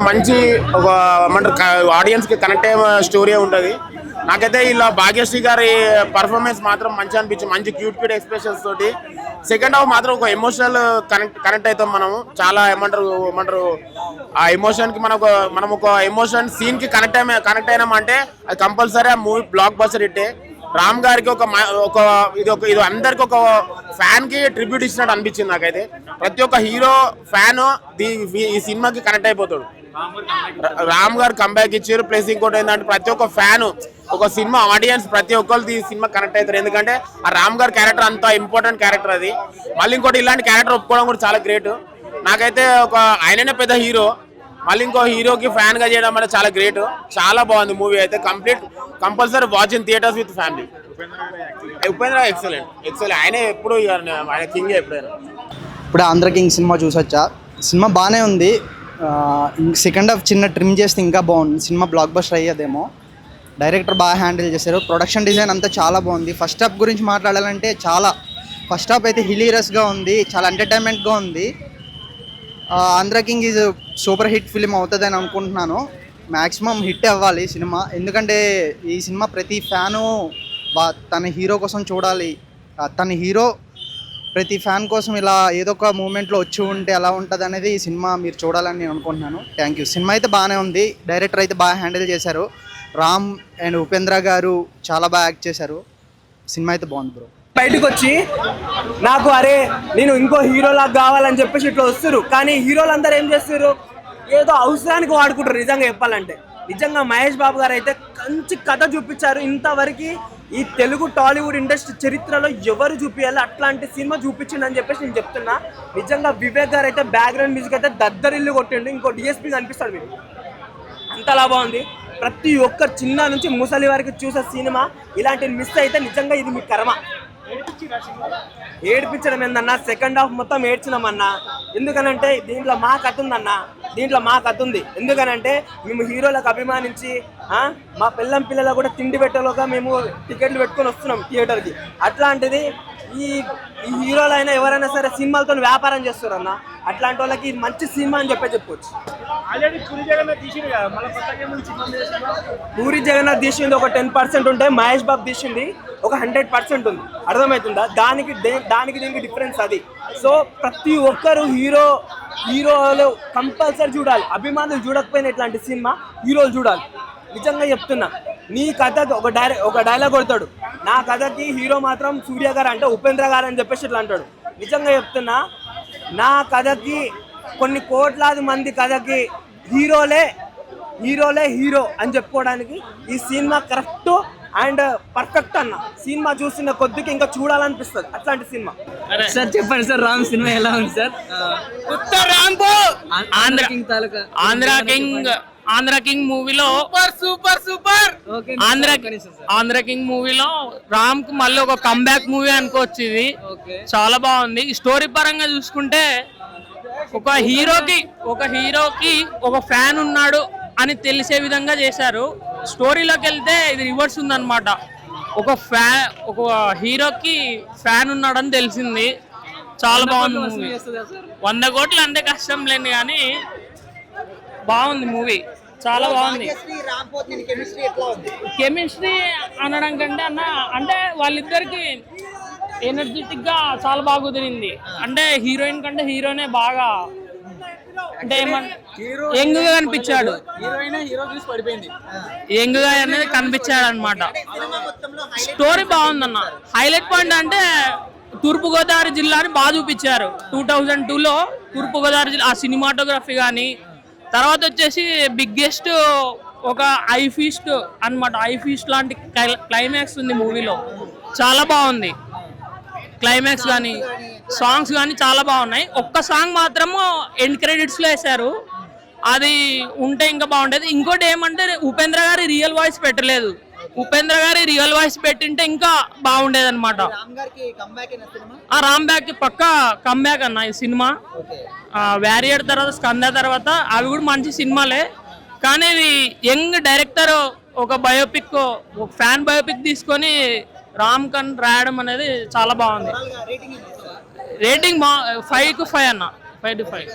మంచి ఒక ఆడియన్స్ కి కనెక్ట్ అయ్యే స్టోరీ ఉంటుంది. నాకైతే ఇలా భాగ్యశ్రీ గారి పర్ఫార్మెన్స్ మాత్రం మంచి అనిపించింది. మంచి క్యూట్ ఎక్స్ప్రెషన్స్ తోటి సెకండ్ హాఫ్ మాత్రం ఒక ఎమోషనల్ కనెక్ట్ అవుతాం. మనం చాలా ఏమంటారు ఆ ఎమోషన్ కి మనం ఒక ఎమోషన్ సీన్ కి కనెక్ట్ అయినామంటే అది కంపల్సరీ ఆ మూవీ బ్లాక్ బస్టర్ హిట్టే. రామ్ గారికి ఇది అందరికి ఒక ఫ్యాన్ కి ట్రిబ్యూట్ ఇచ్చినట్టు అనిపించింది నాకైతే. ప్రతి ఒక్క హీరో ఫ్యాన్ ఈ సినిమాకి కనెక్ట్ అయిపోతాడు. రామ్ గారు కంబ్యాక్ ఇచ్చారు. ప్లస్ ఇంకోటి ఏంటంటే ప్రతి ఒక్క ఫ్యాన్ ఒక సినిమా ఆడియన్స్ ప్రతి ఒక్కరికి ఈ సినిమా కనెక్ట్ అవుతారు. ఎందుకంటే ఆ రామ్ గారి క్యారెక్టర్ అంత ఇంపార్టెంట్ క్యారెక్టర్ అది. మళ్ళీ ఇంకోటి ఇలాంటి క్యారెక్టర్ ఒప్పుకోవడం కూడా చాలా గ్రేట్. నాకైతే ఆయననే పెద్ద హీరో, మళ్ళీ ఇంకో హీరోకి ఫ్యాన్ గా చేయడం అనేది చాలా గ్రేట్. చాలా బాగుంది మూవీ అయితే. Compulsory watch in theatres with family. Upendra excellent. ఆయనే ఎప్పుడు ఆయన కింగ్ ఎప్పుడైనా. ఇప్పుడు ఆంధ్ర కింగ్ సినిమా చూసొచ్చా. సినిమా బాగానే ఉంది. సెకండ్ హాఫ్ చిన్న ట్రిమ్ చేస్తే ఇంకా బాగుంది. సినిమా బ్లాక్ బస్టర్ అయ్యేదేమో. డైరెక్టర్ బాగా హ్యాండిల్ చేశారు. ప్రొడక్షన్ డిజైన్ అంతా చాలా బాగుంది. ఫస్ట్ హాఫ్ గురించి మాట్లాడాలంటే ఫస్ట్ హాఫ్ అయితే హిలీరియస్గా ఉంది. చాలా ఎంటర్టైన్మెంట్గా ఉంది. Andhra king is super hit film అవుతుందని అనుకుంటున్నాను. మ్యాక్సిమం హిట్ అవ్వాలి సినిమా. ఎందుకంటే ఈ సినిమా ప్రతి ఫ్యాను తన హీరో కోసం చూడాలి. తన హీరో ప్రతి ఫ్యాన్ కోసం ఇలా ఏదో ఒక మూమెంట్లో వచ్చి ఉంటే ఎలా ఉంటుంది అనేది ఈ సినిమా మీరు చూడాలని నేను అనుకుంటున్నాను. Thank you. సినిమా అయితే బాగానే ఉంది. డైరెక్టర్ అయితే బాగా హ్యాండిల్ చేశారు. రామ్ అండ్ ఉపేంద్ర గారు చాలా బాగా యాక్ట్ చేశారు. సినిమా అయితే బాగుంది బ్రో. బయటకు వచ్చి నాకు నేను ఇంకో హీరోలాగా కావాలని చెప్పేసి ఇట్లా వస్తారు. కానీ హీరోలు అందరూ ఏం చేస్తారు, ఏదో అవసరానికి వాడుకుంటారు. నిజంగా చెప్పాలంటే నిజంగా మహేష్ బాబు గారు అయితే మంచి కథ చూపించారు. ఇంతవరకు ఈ తెలుగు టాలీవుడ్ ఇండస్ట్రీ చరిత్రలో ఎవరు చూపించాలి అట్లాంటి సినిమా చూపించిందని చెప్పేసి నేను చెప్తున్నా. నిజంగా వివేక్ గారు అయితే బ్యాక్గ్రౌండ్ మ్యూజిక్ అయితే దద్దరిల్లు కొట్టిండు. ఇంకో డిఎస్పీ కనిపిస్తాడు మీరు, అంతలా బాగుంది. ప్రతి ఒక్కరు చిన్న నుంచి ముసలి వారికి చూసే సినిమా. ఇలాంటి మిస్ అయితే నిజంగా ఇది మీ కర్మ. ఏడిపించడం ఏందన్నా, సెకండ్ హాఫ్ మొత్తం ఏడ్చినామన్నా. ఎందుకనంటే దీంట్లో మా కథ ఉంది. ఎందుకనంటే మేము హీరోలకు అభిమానించి మా పిల్లల కూడా తిండి పెట్టలోగా మేము టికెట్లు పెట్టుకొని వస్తున్నాం థియేటర్కి. అట్లాంటిది ఈ హీరోలైనా ఎవరైనా సరే సినిమాలతో వ్యాపారం చేస్తారన్న. అట్లాంటి వాళ్ళకి ఇది మంచి సినిమా అని చెప్పొచ్చు. పూరి జగన్నాథ్ తీసింది ఒక 10% ఉంటే మహేష్ బాబు తీసింది ఒక 100% ఉంది. అర్థమవుతుందా? దానికి దీనికి డిఫరెన్స్ అది. సో ప్రతి ఒక్కరు హీరోలు కంపల్సరీ చూడాలి. అభిమానులు చూడకపోయినా ఇట్లాంటి సినిమా హీరోలు చూడాలి. నిజంగా చెప్తున్నా. నీ కథకి ఒక డైలాగ్ కొడతాడు, నా కథకి హీరో మాత్రం సూర్య గారు అంటే ఉపేంద్ర గారు అని చెప్పేసి ఇట్లా అంటాడు. నిజంగా చెప్తున్నా, నా కథకి కొన్ని కోట్లాది మంది కథకి హీరోలే హీరో అని చెప్పుకోవడానికి ఈ సినిమా కరెక్ట్ అండ్ పర్ఫెక్ట్ అన్న. సినిమా చూసిన కొద్దికి ఇంకా చూడాలనిపిస్తుంది అట్లాంటి సినిమా. సార్ చెప్పండి సార్, రామ్ సినిమా ఎలా ఉంది సార్? ఆంధ్ర కింగ్ మూవీలో సూపర్ ఆంధ్ర కింగ్ మూవీలో రామ్ కు మళ్ళీ ఒక కంబ్యాక్ మూవీ అనుకోవచ్చు. ఇది చాలా బాగుంది. స్టోరీ పరంగా చూసుకుంటే ఒక హీరోకి ఒక ఫ్యాన్ ఉన్నాడు అని తెలిసే విధంగా చేశారు. స్టోరీలోకి వెళ్తే ఇది రివర్స్ ఉందన్నమాట. ఒక హీరోకి ఫ్యాన్ ఉన్నాడని తెలిసింది. చాలా బాగుంది మూవీ. 100 కోట్లు అంటే కష్టం లేని కానీ బాగుంది మూవీ. చాలా బాగుంది. కెమిస్ట్రీ అనడం కంటే అంటే వాళ్ళిద్దరికి ఎనర్జెటిక్ గా చాలా బాగా కుదిరింది. అంటే హీరోయిన్ కంటే హీరోనే బాగా అంటే యంగ్ గా కనిపించాడు. యంగ్ గా అనేది కనిపించాడు అనమాట. స్టోరీ బాగుందన్న. హైలైట్ పాయింట్ అంటే తూర్పుగోదావరి జిల్లాని బాగా చూపించారు. 2002లో తూర్పుగోదావరి జిల్లా ఆ సినిమాటోగ్రఫీ కానీ, తర్వాత వచ్చేసి బిగ్గెస్ట్ ఒక ఐ ఫీస్ట్ అనమాట. ఐ ఫీస్ట్ లాంటి క్లైమాక్స్ ఉంది మూవీలో. చాలా బాగుంది. క్లైమాక్స్ కానీ సాంగ్స్ కానీ చాలా బాగున్నాయి. ఒక్క సాంగ్ మాత్రము ఎండ్ క్రెడిట్స్లో వేశారు. అది ఉంటే ఇంకా బాగుండేది. ఇంకోటి ఏమంటే ఉపేంద్ర గారి రియల్ వాయిస్ పెట్టలేదు. ఉపేంద్ర గారి రియల్ వాయిస్ పెట్టింటే ఇంకా బాగుండేది అనమాట. రామ్ బ్యాక్ పక్కా కమ్బ్యాక్ అన్న ఈ సినిమా. వ్యారియర్ తర్వాత స్కంద తర్వాత అవి కూడా మంచి సినిమాలే. కానీ యంగ్ డైరెక్టర్ ఒక ఫ్యాన్ బయోపిక్ తీసుకొని రామ్ కన్ రాయడం అనేది చాలా బాగుంది. రేటింగ్ 5 to 5 అన్న. 5 to 5.